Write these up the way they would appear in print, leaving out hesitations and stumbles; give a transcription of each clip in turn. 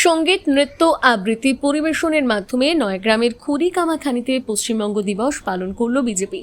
সঙ্গীত, নৃত্য, আবৃত্তি পরিবেশনের মাধ্যমে নয়াগ্রামের খড়িকামাখানীতে পশ্চিমবঙ্গ দিবস পালন করল বিজেপি।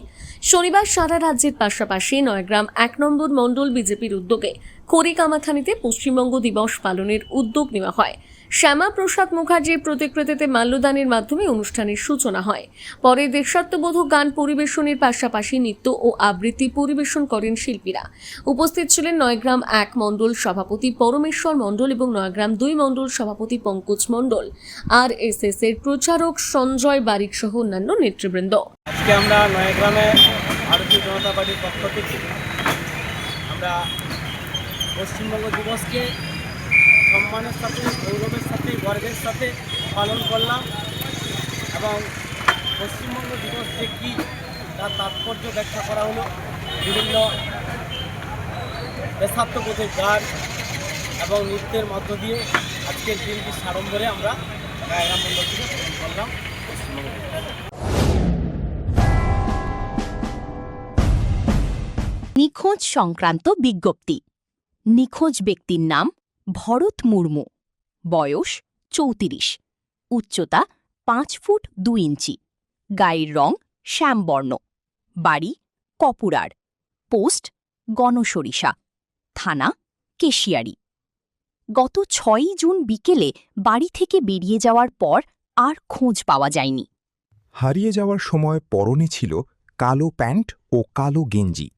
শনিবার সারা রাজ্যের পাশাপাশি নয়াগ্রাম ১ নম্বর মণ্ডল বিজেপির উদ্যোগে খড়িকামাখানীতে পশ্চিমবঙ্গ দিবস পালনের উদ্যোগ নেওয়া হয়। শ্যামা প্রসাদ মুখার্জির প্রতিকৃতিতে মাল্যদানের মাধ্যমে অনুষ্ঠানের সূচনা হয়। পরে দেশাত্মবোধক গান পরিবেশনের পাশাপাশি নৃত্য ও আবৃত্তি পরিবেশন করেন শিল্পীরা। উপস্থিত ছিলেন নয়াগ্রাম ১ মণ্ডল সভাপতি পরমেশ্বর মণ্ডল এবং নয়াগ্রাম ২ মণ্ডল সভাপতি পঙ্কজ মণ্ডল, RSS এর প্রচারক সঞ্জয় বারিক সহ অন্যান্য নেতৃবৃন্দ। আজকে আমরা নয়াগ্রামে ভারতীয় জনতা পার্টির পক্ষ থেকে আমরা পশ্চিমবঙ্গ দিবসকে সম্মানের সাথে, গৌরবের সাথে, গর্বের সাথে পালন করলাম এবং পশ্চিমবঙ্গ দিবস যে কী তার তাৎপর্য ব্যাখ্যা করা হলো বিভিন্ন দেশাত্মবোধক গান এবং নৃত্যের মধ্য দিয়ে আজকের দিনটি সাড়ম্বরে আমরা নয়াগ্রাম মণ্ডল থেকে পালন করলাম পশ্চিমবঙ্গ দিবস। নিখোঁজ সংক্রান্ত বিজ্ঞপ্তি। নিখোঁজ ব্যক্তির নাম ভরত মুর্মু, বয়স ৩৪, উচ্চতা ৫ ফুট ২ ইঞ্চি, গায়ের রং শ্যামবর্ণ, বাড়ি কপুরার, পোস্ট গণসরিষা, থানা কেশিয়ারি। গত ৬ জুন বিকেলে বাড়ি থেকে বেরিয়ে যাওয়ার পর আর খোঁজ পাওয়া যায়নি। হারিয়ে যাওয়ার সময় পরনে ছিল কালো প্যান্ট ও কালো গেঞ্জি।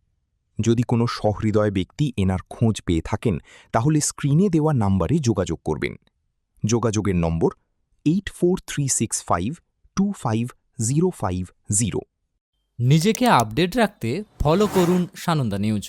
যদি কোনো সহৃদয় ব্যক্তি এনার খোঁজ পেয়ে থাকেন তাহলে স্ক্রিনে দেওয়া নাম্বারে যোগাযোগ করবেন। যোগাযোগের নম্বর 8436525050। নিজেকে আপডেট রাখতে ফলো করুন সানন্দা নিউজ।